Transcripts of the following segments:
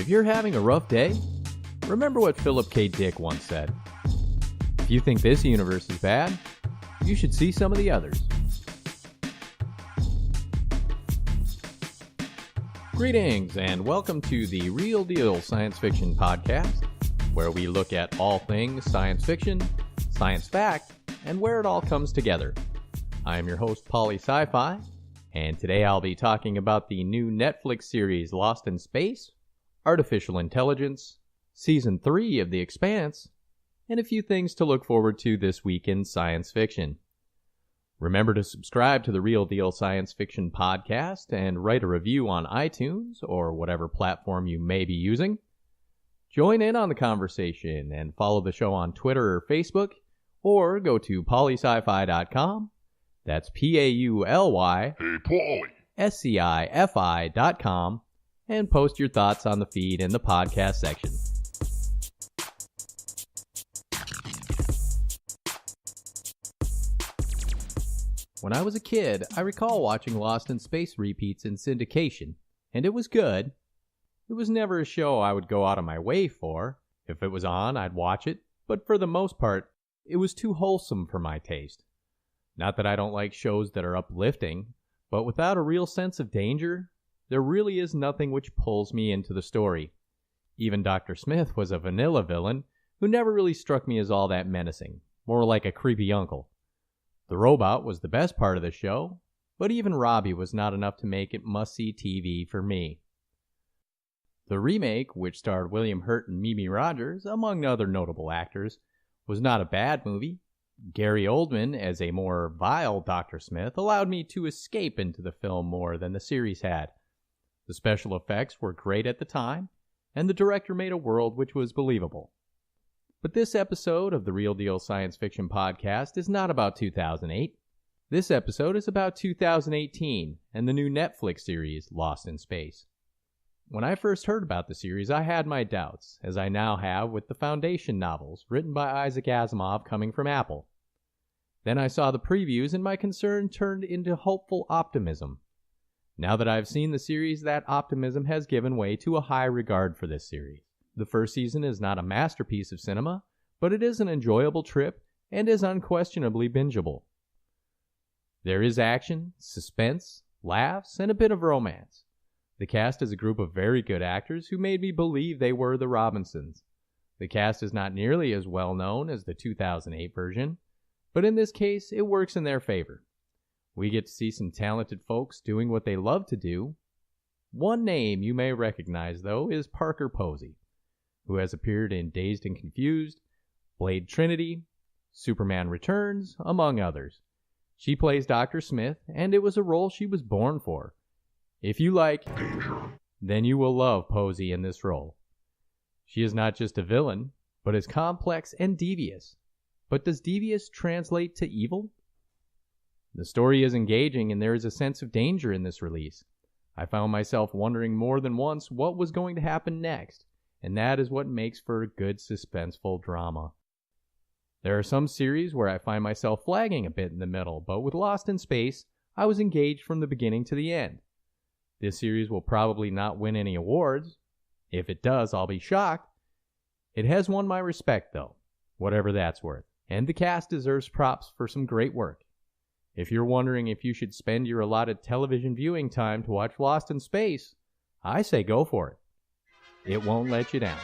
If you're having a rough day, remember what Philip K. Dick once said. If you think this universe is bad, you should see some of the others. Greetings and welcome to the Real Deal Science Fiction Podcast, where we look at all things science fiction, science fact, and where it all comes together. I am your host, Polly Sci-Fi, and today I'll be talking about the new Netflix series Lost in Space, Artificial Intelligence, Season 3 of The Expanse, and a few things to look forward to this week in science fiction. Remember to subscribe to the Real Deal Science Fiction Podcast and write a review on iTunes or whatever platform you may be using. Join in on the conversation and follow the show on Twitter or Facebook, or go to polysci-fi.com. That's P-A-U-L-Y, Hey, Polly. SCIFI.com, and post your thoughts on the feed in the podcast section. When I was a kid, I recall watching Lost in Space repeats in syndication, and it was good. It was never a show I would go out of my way for. If it was on, I'd watch it, but for the most part, it was too wholesome for my taste. Not that I don't like shows that are uplifting, but without a real sense of danger, there really is nothing which pulls me into the story. Even Dr. Smith was a vanilla villain who never really struck me as all that menacing, more like a creepy uncle. The robot was the best part of the show, but even Robbie was not enough to make it must-see TV for me. The remake, which starred William Hurt and Mimi Rogers, among other notable actors, was not a bad movie. Gary Oldman, as a more vile Dr. Smith, allowed me to escape into the film more than the series had. The special effects were great at the time, and the director made a world which was believable. But this episode of the Real Deal Science Fiction Podcast is not about 2008. This episode is about 2018 and the new Netflix series, Lost in Space. When I first heard about the series, I had my doubts, as I now have with the Foundation novels written by Isaac Asimov coming from Apple. Then I saw the previews and my concern turned into hopeful optimism. Now that I've seen the series, that optimism has given way to a high regard for this series. The first season is not a masterpiece of cinema, but it is an enjoyable trip and is unquestionably bingeable. There is action, suspense, laughs, and a bit of romance. The cast is a group of very good actors who made me believe they were the Robinsons. The cast is not nearly as well known as the 2008 version, but in this case, it works in their favor. We get to see some talented folks doing what they love to do. One name you may recognize, though, is Parker Posey, who has appeared in Dazed and Confused, Blade Trinity, Superman Returns, among others. She plays Dr. Smith, and it was a role she was born for. If you like danger, then you will love Posey in this role. She is not just a villain, but is complex and devious. But does devious translate to evil? The story is engaging, and there is a sense of danger in this release. I found myself wondering more than once what was going to happen next, and that is what makes for a good suspenseful drama. There are some series where I find myself flagging a bit in the middle, but with Lost in Space, I was engaged from the beginning to the end. This series will probably not win any awards. If it does, I'll be shocked. It has won my respect, though, whatever that's worth, and the cast deserves props for some great work. If you're wondering if you should spend your allotted television viewing time to watch Lost in Space, I say go for it. It won't let you down.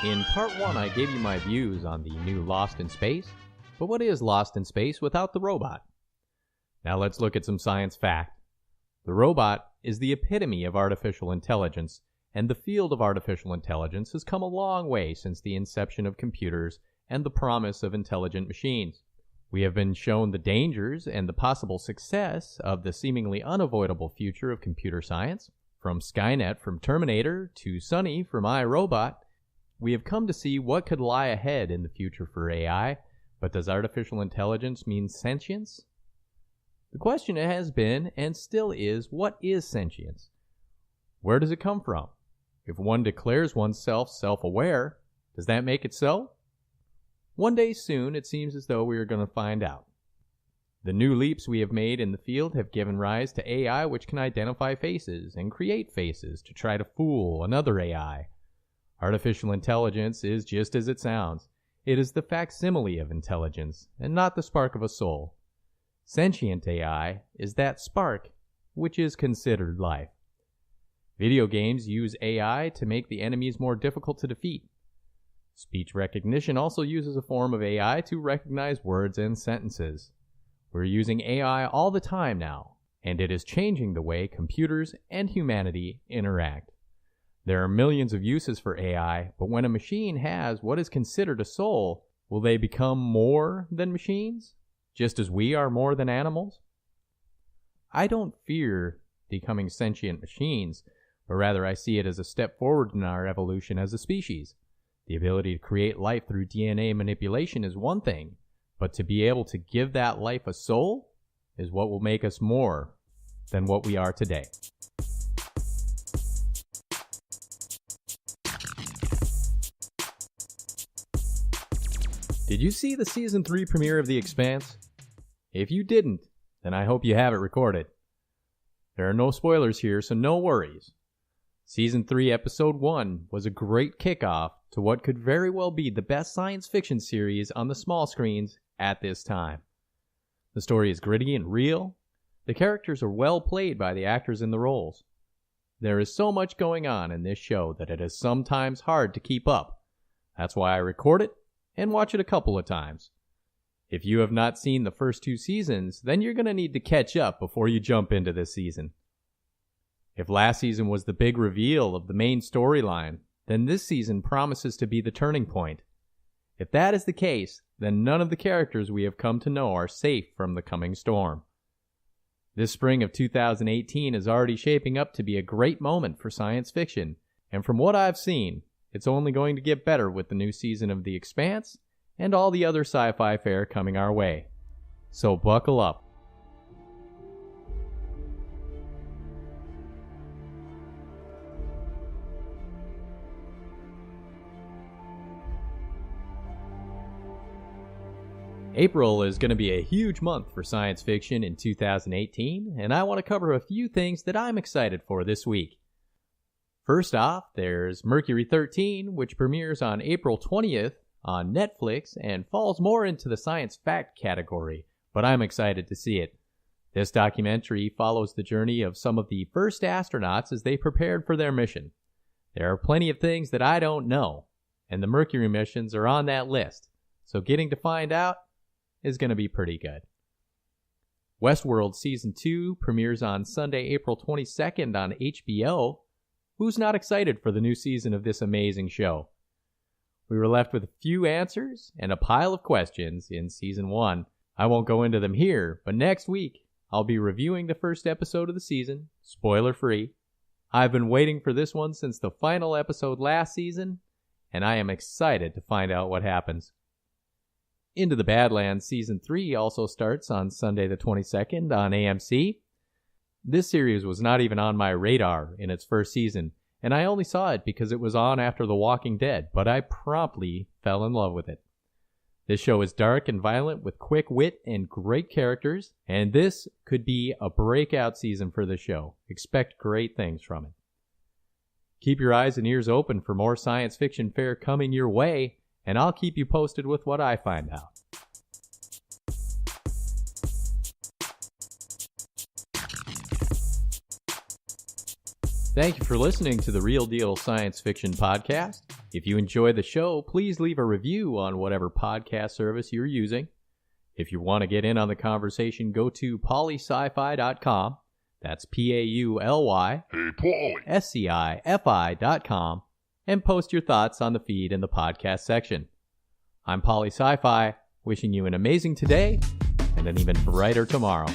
In part 1, I gave you my views on the new Lost in Space, but what is Lost in Space without the robot? Now let's look at some science fact. The robot is the epitome of artificial intelligence, and the field of artificial intelligence has come a long way since the inception of computers and the promise of intelligent machines. We have been shown the dangers and the possible success of the seemingly unavoidable future of computer science. From Skynet from Terminator to Sonny from iRobot, we have come to see what could lie ahead in the future for AI, but does artificial intelligence mean sentience? The question has been, and still is, what is sentience? Where does it come from? If one declares oneself self-aware, does that make it so? One day soon, it seems as though we are going to find out. The new leaps we have made in the field have given rise to AI which can identify faces and create faces to try to fool another AI. Artificial intelligence is just as it sounds. It is the facsimile of intelligence, and not the spark of a soul. Sentient AI is that spark which is considered life. Video games use AI to make the enemies more difficult to defeat. Speech recognition also uses a form of AI to recognize words and sentences. We're using AI all the time now, and it is changing the way computers and humanity interact. There are millions of uses for AI, but when a machine has what is considered a soul, will they become more than machines, just as we are more than animals? I don't fear becoming sentient machines, but rather I see it as a step forward in our evolution as a species. The ability to create life through DNA manipulation is one thing, but to be able to give that life a soul is what will make us more than what we are today. Did you see the Season 3 premiere of The Expanse? If you didn't, then I hope you have it recorded. There are no spoilers here, so no worries. Season 3, Episode 1 was a great kickoff to what could very well be the best science fiction series on the small screens at this time. The story is gritty and real. The characters are well played by the actors in the roles. There is so much going on in this show that it is sometimes hard to keep up. That's why I record it and watch it a couple of times. If you have not seen the first 2 seasons, then you're going to need to catch up before you jump into this season. If last season was the big reveal of the main storyline, then this season promises to be the turning point. If that is the case, then none of the characters we have come to know are safe from the coming storm. This spring of 2018 is already shaping up to be a great moment for science fiction, and from what I've seen, it's only going to get better with the new season of The Expanse and all the other sci-fi fare coming our way. So buckle up. April is going to be a huge month for science fiction in 2018, and I want to cover a few things that I'm excited for this week. First off, there's Mercury 13, which premieres on April 20th on Netflix and falls more into the science fact category, but I'm excited to see it. This documentary follows the journey of some of the first astronauts as they prepared for their mission. There are plenty of things that I don't know, and the Mercury missions are on that list, so getting to find out is going to be pretty good. Westworld Season 2 premieres on Sunday, April 22nd on HBO. Who's not excited for the new season of this amazing show? We were left with a few answers and a pile of questions in Season 1. I won't go into them here, but next week I'll be reviewing the first episode of the season, spoiler-free. I've been waiting for this one since the final episode last season, and I am excited to find out what happens. Into the Badlands Season 3 also starts on Sunday the 22nd on AMC. This series was not even on my radar in its first season, and I only saw it because it was on after The Walking Dead, but I promptly fell in love with it. This show is dark and violent with quick wit and great characters, and this could be a breakout season for the show. Expect great things from it. Keep your eyes and ears open for more science fiction fare coming your way, and I'll keep you posted with what I find out. Thank you for listening to the Real Deal Science Fiction Podcast. If you enjoy the show, please leave a review on whatever podcast service you're using. If you want to get in on the conversation, go to polysci-fi.com. That's P-A-U-L-Y, Hey, Paulie. S-C-I-F-I.com, and post your thoughts on the feed in the podcast section. I'm Poly Sci-Fi, wishing you an amazing today and an even brighter tomorrow.